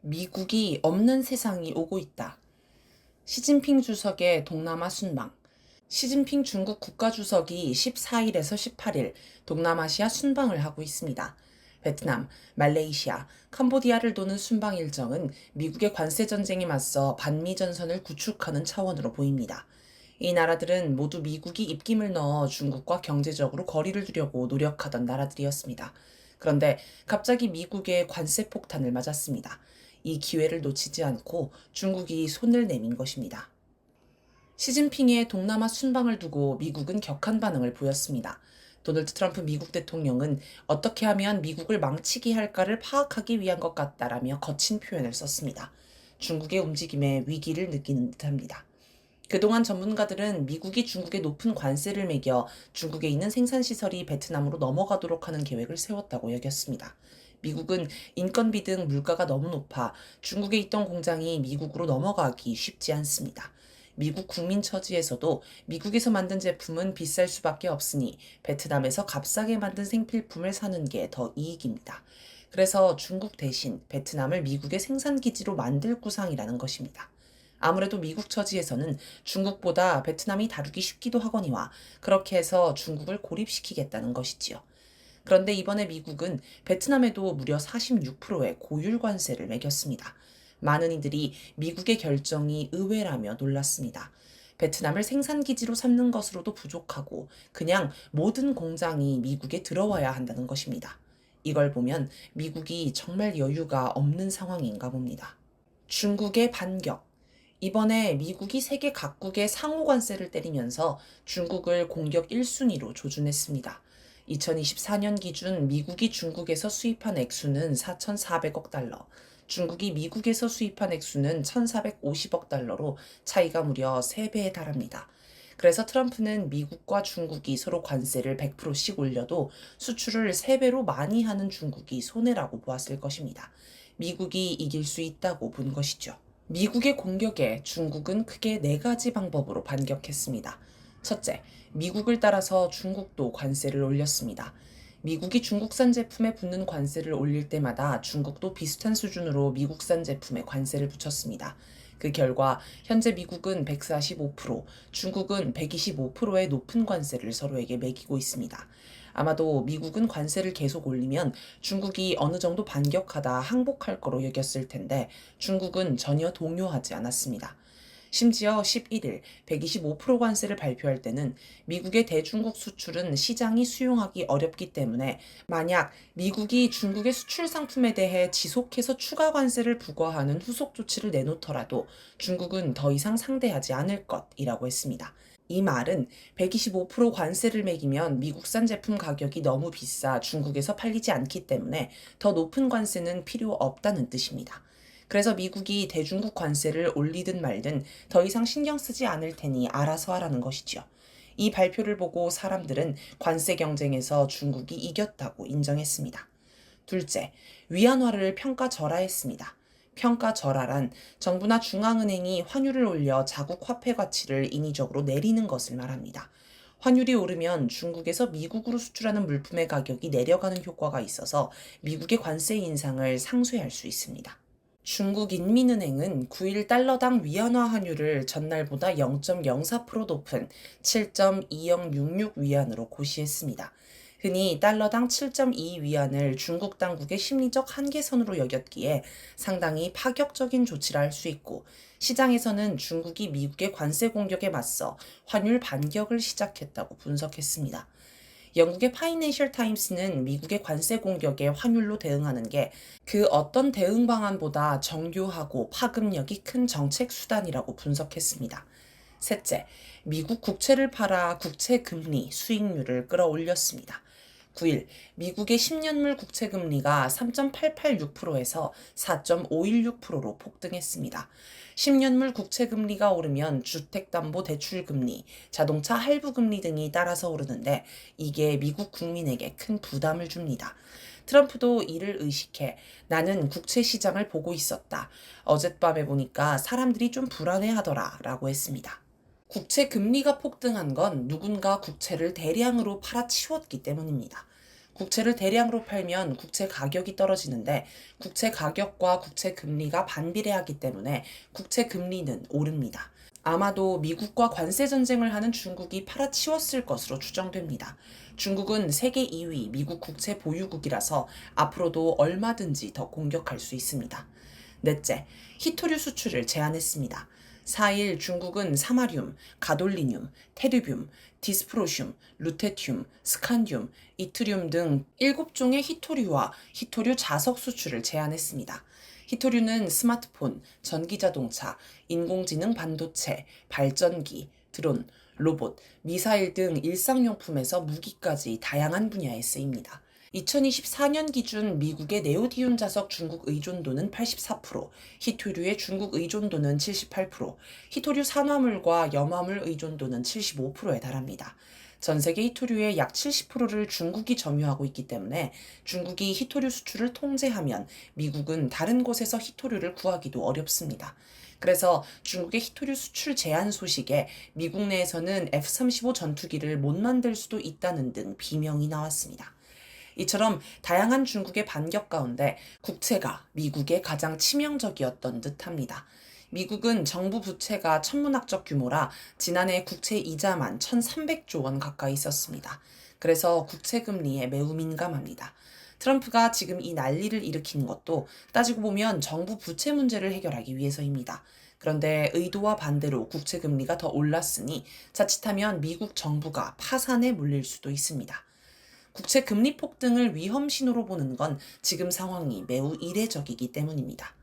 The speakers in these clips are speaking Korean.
미국이 없는 세상이 오고 있다. 시진핑 주석의 동남아 순방. 시진핑 중국 국가주석이 14일에서 18일 동남아시아 순방을 하고 있습니다. 베트남, 말레이시아, 캄보디아를 도는 순방 일정은 미국의 관세 전쟁에 맞서 반미 전선을 구축하는 차원으로 보입니다. 이 나라들은 모두 미국이 입김을 넣어 중국과 경제적으로 거리를 두려고 노력하던 나라들이었습니다. 그런데 갑자기 미국의 관세 폭탄을 맞았습니다. 이 기회를 놓치지 않고 중국이 손을 내민 것입니다. 시진핑의 동남아 순방을 두고 미국은 격한 반응을 보였습니다. 도널드 트럼프 미국 대통령은 어떻게 하면 미국을 망치게 할까를 파악하기 위한 것 같다라며 거친 표현을 썼습니다. 중국의 움직임에 위기를 느끼는 듯합니다. 그동안 전문가들은 미국이 중국에 높은 관세를 매겨 중국에 있는 생산시설이 베트남으로 넘어가도록 하는 계획을 세웠다고 여겼습니다. 미국은 인건비 등 물가가 너무 높아 중국에 있던 공장이 미국으로 넘어가기 쉽지 않습니다. 미국 국민 처지에서도 미국에서 만든 제품은 비쌀 수밖에 없으니 베트남에서 값싸게 만든 생필품을 사는 게 더 이익입니다. 그래서 중국 대신 베트남을 미국의 생산기지로 만들 구상이라는 것입니다. 아무래도 미국 처지에서는 중국보다 베트남이 다루기 쉽기도 하거니와 그렇게 해서 중국을 고립시키겠다는 것이지요. 그런데 이번에 미국은 베트남에도 무려 46%의 고율 관세를 매겼습니다. 많은 이들이 미국의 결정이 의외라며 놀랐습니다. 베트남을 생산기지로 삼는 것으로도 부족하고 그냥 모든 공장이 미국에 들어와야 한다는 것입니다. 이걸 보면 미국이 정말 여유가 없는 상황인가 봅니다. 중국의 반격. 이번에 미국이 세계 각국의 상호 관세를 때리면서 중국을 공격 1순위로 조준했습니다. 2024년 기준 미국이 중국에서 수입한 액수는 4,400억 달러, 중국이 미국에서 수입한 액수는 1,450억 달러로 차이가 무려 3배에 달합니다. 그래서 트럼프는 미국과 중국이 서로 관세를 100%씩 올려도 수출을 3배로 많이 하는 중국이 손해라고 보았을 것입니다. 미국이 이길 수 있다고 본 것이죠. 미국의 공격에 중국은 크게 4가지 방법으로 반격했습니다. 첫째, 미국을 따라서 중국도 관세를 올렸습니다. 미국이 중국산 제품에 붙는 관세를 올릴 때마다 중국도 비슷한 수준으로 미국산 제품에 관세를 붙였습니다. 그 결과 현재 미국은 145%, 중국은 125%의 높은 관세를 서로에게 매기고 있습니다. 아마도 미국은 관세를 계속 올리면 중국이 어느 정도 반격하다 항복할 거로 여겼을 텐데 중국은 전혀 동요하지 않았습니다. 심지어 11일 125% 관세를 발표할 때는 미국의 대중국 수출은 시장이 수용하기 어렵기 때문에 만약 미국이 중국의 수출 상품에 대해 지속해서 추가 관세를 부과하는 후속 조치를 내놓더라도 중국은 더 이상 상대하지 않을 것이라고 했습니다. 이 말은 125% 관세를 매기면 미국산 제품 가격이 너무 비싸 중국에서 팔리지 않기 때문에 더 높은 관세는 필요 없다는 뜻입니다. 그래서 미국이 대중국 관세를 올리든 말든 더 이상 신경 쓰지 않을 테니 알아서 하라는 것이죠. 이 발표를 보고 사람들은 관세 경쟁에서 중국이 이겼다고 인정했습니다. 둘째, 위안화를 평가절하했습니다. 평가절하란 정부나 중앙은행이 환율을 올려 자국 화폐 가치를 인위적으로 내리는 것을 말합니다. 환율이 오르면 중국에서 미국으로 수출하는 물품의 가격이 내려가는 효과가 있어서 미국의 관세 인상을 상쇄할 수 있습니다. 중국 인민은행은 9일 달러당 위안화 환율을 전날보다 0.04% 높은 7.2066 위안으로 고시했습니다. 흔히 달러당 7.2 위안을 중국 당국의 심리적 한계선으로 여겼기에 상당히 파격적인 조치라 할 수 있고 시장에서는 중국이 미국의 관세 공격에 맞서 환율 반격을 시작했다고 분석했습니다. 영국의 파이낸셜 타임스는 미국의 관세 공격에 환율로 대응하는 게 그 어떤 대응 방안보다 정교하고 파급력이 큰 정책 수단이라고 분석했습니다. 셋째, 미국 국채를 팔아 국채 금리, 수익률을 끌어올렸습니다. 9일 미국의 10년물 국채 금리가 3.886%에서 4.516%로 폭등했습니다. 10년물 국채 금리가 오르면 주택담보대출금리, 자동차 할부금리 등이 따라서 오르는데 이게 미국 국민에게 큰 부담을 줍니다. 트럼프도 이를 의식해 나는 국채 시장을 보고 있었다. 어젯밤에 보니까 사람들이 좀 불안해하더라 라고 했습니다. 국채 금리가 폭등한 건 누군가 국채를 대량으로 팔아치웠기 때문입니다. 국채를 대량으로 팔면 국채 가격이 떨어지는데 국채 가격과 국채 금리가 반비례하기 때문에 국채 금리는 오릅니다. 아마도 미국과 관세 전쟁을 하는 중국이 팔아치웠을 것으로 추정됩니다. 중국은 세계 2위 미국 국채 보유국이라서 앞으로도 얼마든지 더 공격할 수 있습니다. 넷째, 히토류 수출을 제한했습니다. 4일 중국은 사마륨, 가돌리늄, 테르뷴, 디스프로슘, 루테튬, 스칸듐, 이트륨 등 7종의 히토류와 히토류 자석 수출을 제한했습니다. 히토류는 스마트폰, 전기자동차, 인공지능 반도체, 발전기, 드론, 로봇, 미사일 등 일상용품에서 무기까지 다양한 분야에 쓰입니다. 2024년 기준 미국의 네오디움 자석 중국 의존도는 84%, 히토류의 중국 의존도는 78%, 히토류 산화물과 염화물 의존도는 75%에 달합니다. 전 세계 히토류의 약 70%를 중국이 점유하고 있기 때문에 중국이 히토류 수출을 통제하면 미국은 다른 곳에서 히토류를 구하기도 어렵습니다. 그래서 중국의 히토류 수출 제한 소식에 미국 내에서는 F-35 전투기를 못 만들 수도 있다는 등 비명이 나왔습니다. 이처럼 다양한 중국의 반격 가운데 국채가 미국에 가장 치명적이었던 듯합니다. 미국은 정부 부채가 천문학적 규모라 지난해 국채 이자만 1,300조 원 가까이 있었습니다. 그래서 국채 금리에 매우 민감합니다. 트럼프가 지금 이 난리를 일으킨 것도 따지고 보면 정부 부채 문제를 해결하기 위해서입니다. 그런데 의도와 반대로 국채 금리가 더 올랐으니 자칫하면 미국 정부가 파산에 몰릴 수도 있습니다. 국채 금리 폭등을 위험 신호로 보는 건 지금 상황이 매우 이례적이기 때문입니다.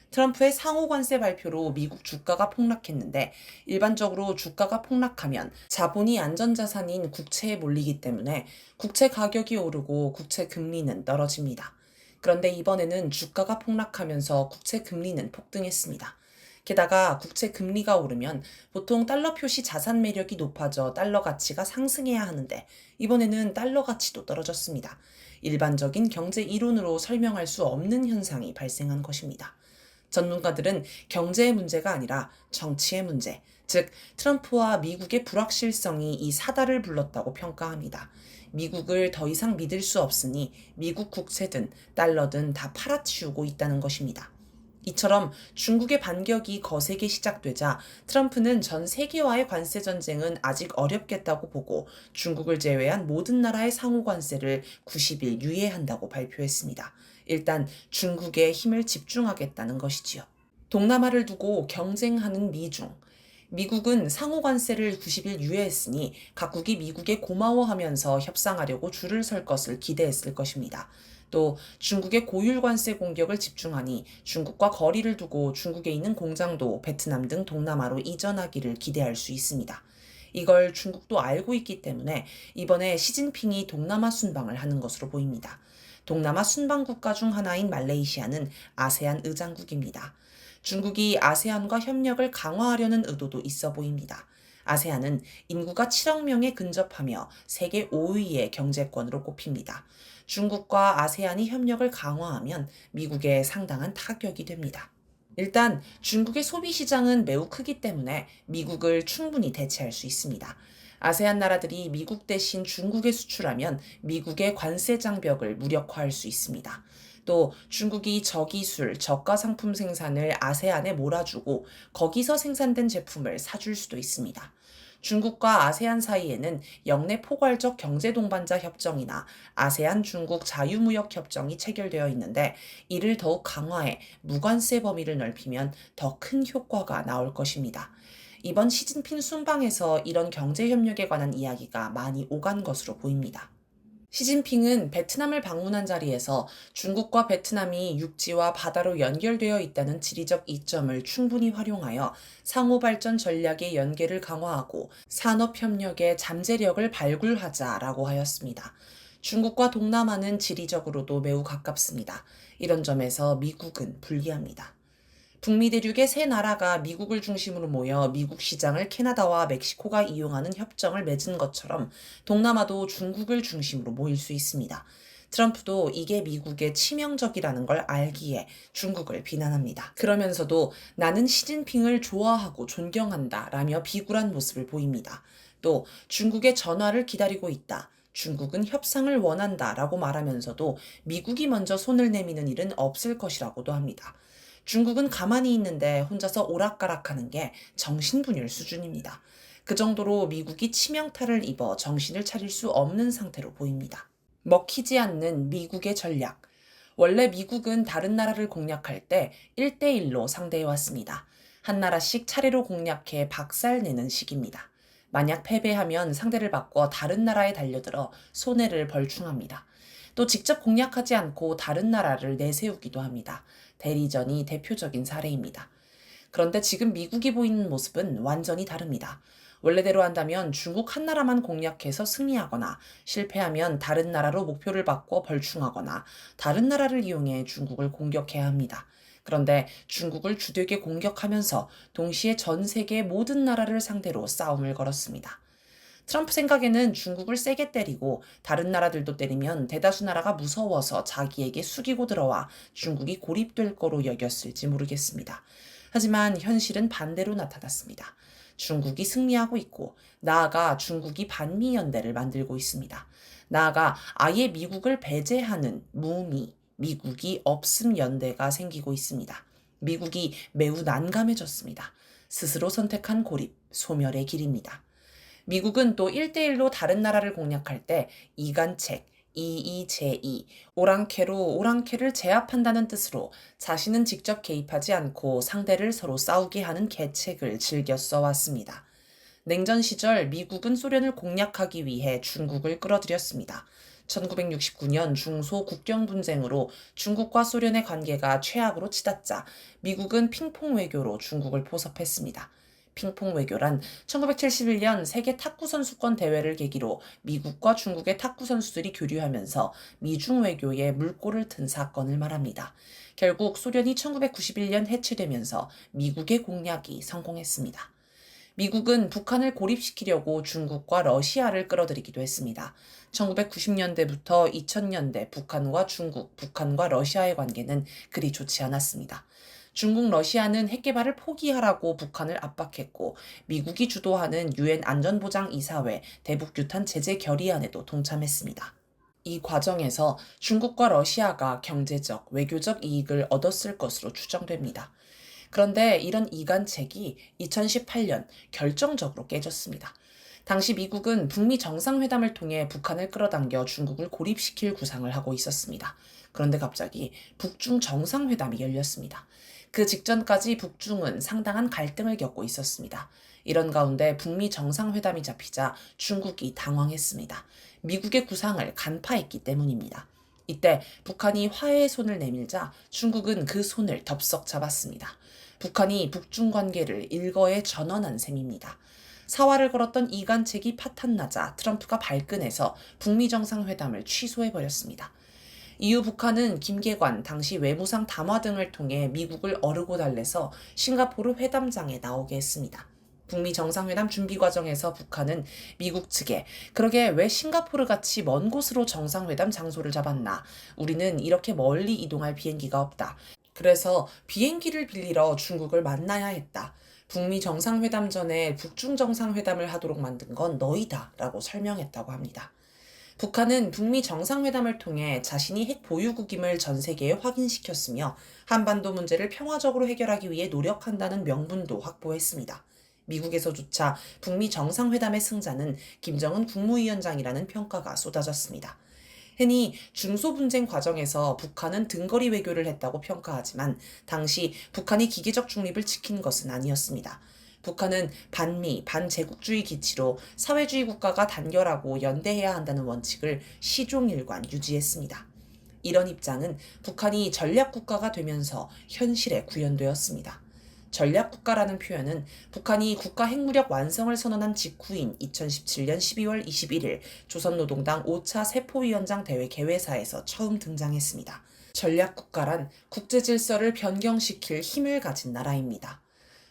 트럼프의 상호 관세 발표로 미국 주가가 폭락했는데 일반적으로 주가가 폭락하면 자본이 안전자산인 국채에 몰리기 때문에 국채 가격이 오르고 국채 금리는 떨어집니다. 그런데 이번에는 주가가 폭락하면서 국채 금리는 폭등했습니다. 게다가 국채 금리가 오르면 보통 달러 표시 자산 매력이 높아져 달러 가치가 상승해야 하는데 이번에는 달러 가치도 떨어졌습니다. 일반적인 경제 이론으로 설명할 수 없는 현상이 발생한 것입니다. 전문가들은 경제의 문제가 아니라 정치의 문제, 즉 트럼프와 미국의 불확실성이 이 사달을 불렀다고 평가합니다. 미국을 더 이상 믿을 수 없으니 미국 국채든 달러든 다 팔아치우고 있다는 것입니다. 이처럼 중국의 반격이 거세게 시작되자 트럼프는 전 세계와의 관세 전쟁은 아직 어렵겠다고 보고 중국을 제외한 모든 나라의 상호 관세를 90일 유예한다고 발표했습니다. 일단 중국에 힘을 집중하겠다는 것이지요. 동남아를 두고 경쟁하는 미중. 미국은 상호 관세를 90일 유예했으니 각국이 미국에 고마워하면서 협상하려고 줄을 설 것을 기대했을 것입니다. 또 중국의 고율 관세 공격을 집중하니 중국과 거리를 두고 중국에 있는 공장도 베트남 등 동남아로 이전하기를 기대할 수 있습니다. 이걸 중국도 알고 있기 때문에 이번에 시진핑이 동남아 순방을 하는 것으로 보입니다. 동남아 순방 국가 중 하나인 말레이시아는 아세안 의장국입니다. 중국이 아세안과 협력을 강화하려는 의도도 있어 보입니다. 아세안은 인구가 7억 명에 근접하며 세계 5위의 경제권으로 꼽힙니다. 중국과 아세안이 협력을 강화하면 미국에 상당한 타격이 됩니다. 일단 중국의 소비 시장은 매우 크기 때문에 미국을 충분히 대체할 수 있습니다. 아세안 나라들이 미국 대신 중국에 수출하면 미국의 관세 장벽을 무력화할 수 있습니다. 또 중국이 저기술, 저가 상품 생산을 아세안에 몰아주고 거기서 생산된 제품을 사줄 수도 있습니다. 중국과 아세안 사이에는 영내 포괄적 경제 동반자 협정이나 아세안 중국 자유무역 협정이 체결되어 있는데 이를 더욱 강화해 무관세 범위를 넓히면 더 큰 효과가 나올 것입니다. 이번 시진핑 순방에서 이런 경제 협력에 관한 이야기가 많이 오간 것으로 보입니다. 시진핑은 베트남을 방문한 자리에서 중국과 베트남이 육지와 바다로 연결되어 있다는 지리적 이점을 충분히 활용하여 상호 발전 전략의 연계를 강화하고 산업 협력의 잠재력을 발굴하자라고 하였습니다. 중국과 동남아는 지리적으로도 매우 가깝습니다. 이런 점에서 미국은 불리합니다. 북미 대륙의 세 나라가 미국을 중심으로 모여 미국 시장을 캐나다와 멕시코가 이용하는 협정을 맺은 것처럼 동남아도 중국을 중심으로 모일 수 있습니다. 트럼프도 이게 미국의 치명적이라는 걸 알기에 중국을 비난합니다. 그러면서도 나는 시진핑을 좋아하고 존경한다 라며 비굴한 모습을 보입니다. 또 중국의 전화를 기다리고 있다. 중국은 협상을 원한다라고 말하면서도 미국이 먼저 손을 내미는 일은 없을 것이라고도 합니다. 중국은 가만히 있는데 혼자서 오락가락하는 게 정신분열 수준입니다. 그 정도로 미국이 치명타를 입어 정신을 차릴 수 없는 상태로 보입니다. 먹히지 않는 미국의 전략. 원래 미국은 다른 나라를 공략할 때 1대1로 상대해왔습니다. 한 나라씩 차례로 공략해 박살내는 식입니다. 만약 패배하면 상대를 바꿔 다른 나라에 달려들어 손해를 벌충합니다. 또 직접 공략하지 않고 다른 나라를 내세우기도 합니다. 대리전이 대표적인 사례입니다. 그런데 지금 미국이 보이는 모습은 완전히 다릅니다. 원래대로 한다면 중국 한 나라만 공략해서 승리하거나 실패하면 다른 나라로 목표를 바꿔 벌충하거나 다른 나라를 이용해 중국을 공격해야 합니다. 그런데 중국을 주되게 공격하면서 동시에 전 세계 모든 나라를 상대로 싸움을 걸었습니다. 트럼프 생각에는 중국을 세게 때리고 다른 나라들도 때리면 대다수 나라가 무서워서 자기에게 숙이고 들어와 중국이 고립될 거로 여겼을지 모르겠습니다. 하지만 현실은 반대로 나타났습니다. 중국이 승리하고 있고 나아가 중국이 반미연대를 만들고 있습니다. 나아가 아예 미국을 배제하는 무미, 미국이 없음 연대가 생기고 있습니다. 미국이 매우 난감해졌습니다. 스스로 선택한 고립, 소멸의 길입니다. 미국은 또 1대1로 다른 나라를 공략할 때 이간책, 이의제의, 오랑캐로 오랑캐를 제압한다는 뜻으로 자신은 직접 개입하지 않고 상대를 서로 싸우게 하는 계책을 즐겨 써왔습니다. 냉전 시절 미국은 소련을 공략하기 위해 중국을 끌어들였습니다. 1969년 중소 국경 분쟁으로 중국과 소련의 관계가 최악으로 치닫자 미국은 핑퐁 외교로 중국을 포섭했습니다. 핑퐁 외교란 1971년 세계 탁구 선수권 대회를 계기로 미국과 중국의 탁구 선수들이 교류하면서 미중 외교에 물꼬를 튼 사건을 말합니다. 결국 소련이 1991년 해체되면서 미국의 공략이 성공했습니다. 미국은 북한을 고립시키려고 중국과 러시아를 끌어들이기도 했습니다. 1990년대부터 2000년대 북한과 중국, 북한과 러시아의 관계는 그리 좋지 않았습니다. 중국, 러시아는 핵개발을 포기하라고 북한을 압박했고 미국이 주도하는 유엔 안전보장이사회 대북유탄 제재 결의안에도 동참했습니다. 이 과정에서 중국과 러시아가 경제적, 외교적 이익을 얻었을 것으로 추정됩니다. 그런데 이런 이간책이 2018년 결정적으로 깨졌습니다. 당시 미국은 북미 정상회담을 통해 북한을 끌어당겨 중국을 고립시킬 구상을 하고 있었습니다. 그런데 갑자기 북중 정상회담이 열렸습니다. 그 직전까지 북중은 상당한 갈등을 겪고 있었습니다. 이런 가운데 북미 정상회담이 잡히자 중국이 당황했습니다. 미국의 구상을 간파했기 때문입니다. 이때 북한이 화해의 손을 내밀자 중국은 그 손을 덥석 잡았습니다. 북한이 북중 관계를 일거에 전환한 셈입니다. 사활을 걸었던 이간책이 파탄나자 트럼프가 발끈해서 북미 정상회담을 취소해버렸습니다. 이후 북한은 김계관 당시 외무상 담화 등을 통해 미국을 어르고 달래서 싱가포르 회담장에 나오게 했습니다. 북미 정상회담 준비 과정에서 북한은 미국 측에 그러게 왜 싱가포르 같이 먼 곳으로 정상회담 장소를 잡았나? 우리는 이렇게 멀리 이동할 비행기가 없다. 그래서 비행기를 빌리러 중국을 만나야 했다. 북미 정상회담 전에 북중 정상회담을 하도록 만든 건 너희다 라고 설명했다고 합니다. 북한은 북미 정상회담을 통해 자신이 핵 보유국임을 전 세계에 확인시켰으며 한반도 문제를 평화적으로 해결하기 위해 노력한다는 명분도 확보했습니다. 미국에서조차 북미 정상회담의 승자는 김정은 국무위원장이라는 평가가 쏟아졌습니다. 흔히 중소분쟁 과정에서 북한은 등거리 외교를 했다고 평가하지만 당시 북한이 기계적 중립을 지킨 것은 아니었습니다. 북한은 반미, 반제국주의 기치로 사회주의 국가가 단결하고 연대해야 한다는 원칙을 시종일관 유지했습니다. 이런 입장은 북한이 전략국가가 되면서 현실에 구현되었습니다. 전략국가라는 표현은 북한이 국가 핵무력 완성을 선언한 직후인 2017년 12월 21일 조선노동당 5차 세포위원장 대회 개회사에서 처음 등장했습니다. 전략국가란 국제질서를 변경시킬 힘을 가진 나라입니다.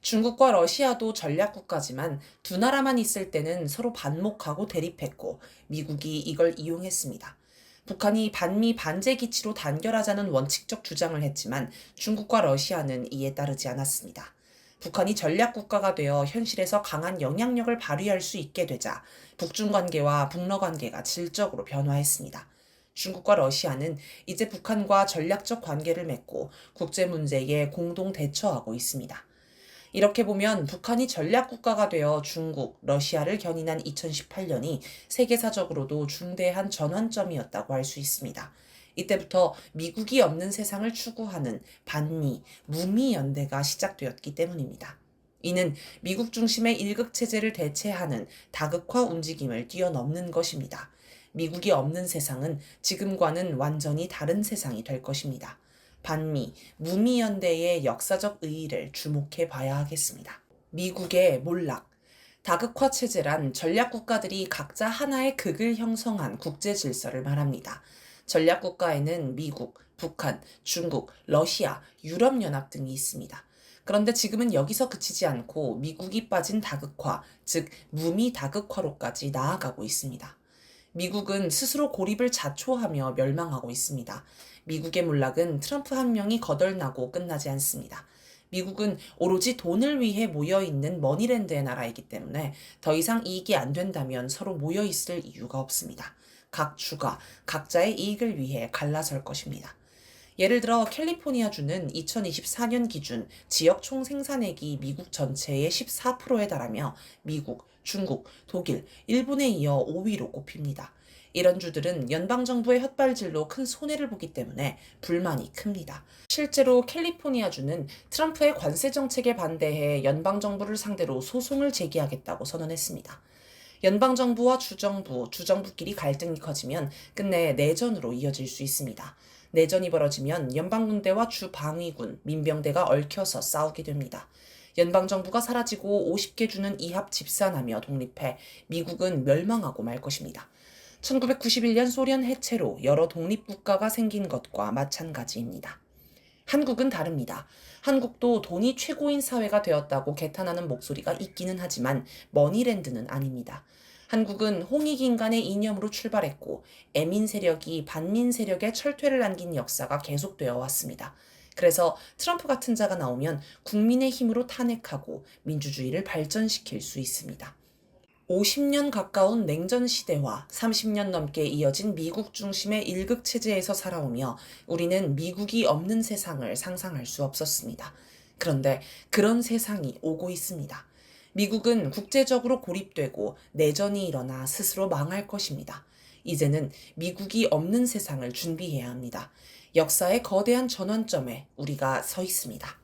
중국과 러시아도 전략국가지만 두 나라만 있을 때는 서로 반목하고 대립했고 미국이 이걸 이용했습니다. 북한이 반미 반제 기치로 단결하자는 원칙적 주장을 했지만 중국과 러시아는 이에 따르지 않았습니다. 북한이 전략국가가 되어 현실에서 강한 영향력을 발휘할 수 있게 되자 북중 관계와 북러 관계가 질적으로 변화했습니다. 중국과 러시아는 이제 북한과 전략적 관계를 맺고 국제 문제에 공동 대처하고 있습니다. 이렇게 보면 북한이 전략국가가 되어 중국, 러시아를 견인한 2018년이 세계사적으로도 중대한 전환점이었다고 할 수 있습니다. 이때부터 미국이 없는 세상을 추구하는 반미, 무미 연대가 시작되었기 때문입니다. 이는 미국 중심의 일극체제를 대체하는 다극화 움직임을 뛰어넘는 것입니다. 미국이 없는 세상은 지금과는 완전히 다른 세상이 될 것입니다. 반미, 무미연대의 역사적 의의를 주목해 봐야 하겠습니다. 미국의 몰락. 다극화 체제란 전략 국가들이 각자 하나의 극을 형성한 국제 질서를 말합니다. 전략 국가에는 미국, 북한, 중국, 러시아, 유럽연합 등이 있습니다. 그런데 지금은 여기서 그치지 않고 미국이 빠진 다극화, 즉 무미 다극화로까지 나아가고 있습니다. 미국은 스스로 고립을 자초하며 멸망하고 있습니다. 미국의 몰락은 트럼프 한 명이 거덜나고 끝나지 않습니다. 미국은 오로지 돈을 위해 모여있는 머니랜드의 나라이기 때문에 더 이상 이익이 안 된다면 서로 모여있을 이유가 없습니다. 각 주가 각자의 이익을 위해 갈라설 것입니다. 예를 들어 캘리포니아주는 2024년 기준 지역 총생산액이 미국 전체의 14%에 달하며 미국, 중국, 독일, 일본에 이어 5위로 꼽힙니다. 이런 주들은 연방정부의 헛발질로 큰 손해를 보기 때문에 불만이 큽니다. 실제로 캘리포니아주는 트럼프의 관세 정책에 반대해 연방정부를 상대로 소송을 제기하겠다고 선언했습니다. 연방정부와 주정부끼리 갈등이 커지면 끝내 내전으로 이어질 수 있습니다. 내전이 벌어지면 연방군대와 주방위군, 민병대가 얽혀서 싸우게 됩니다. 연방정부가 사라지고 50개 주는 이합 집산하며 독립해 미국은 멸망하고 말 것입니다. 1991년 소련 해체로 여러 독립국가가 생긴 것과 마찬가지입니다. 한국은 다릅니다. 한국도 돈이 최고인 사회가 되었다고 개탄하는 목소리가 있기는 하지만 머니랜드는 아닙니다. 한국은 홍익인간의 이념으로 출발했고 애민 세력이 반민 세력의 철퇴를 안긴 역사가 계속되어 왔습니다. 그래서 트럼프 같은 자가 나오면 국민의 힘으로 탄핵하고 민주주의를 발전시킬 수 있습니다. 50년 가까운 냉전 시대와 30년 넘게 이어진 미국 중심의 일극 체제에서 살아오며 우리는 미국이 없는 세상을 상상할 수 없었습니다. 그런데 그런 세상이 오고 있습니다. 미국은 국제적으로 고립되고 내전이 일어나 스스로 망할 것입니다. 이제는 미국이 없는 세상을 준비해야 합니다. 역사의 거대한 전환점에 우리가 서 있습니다.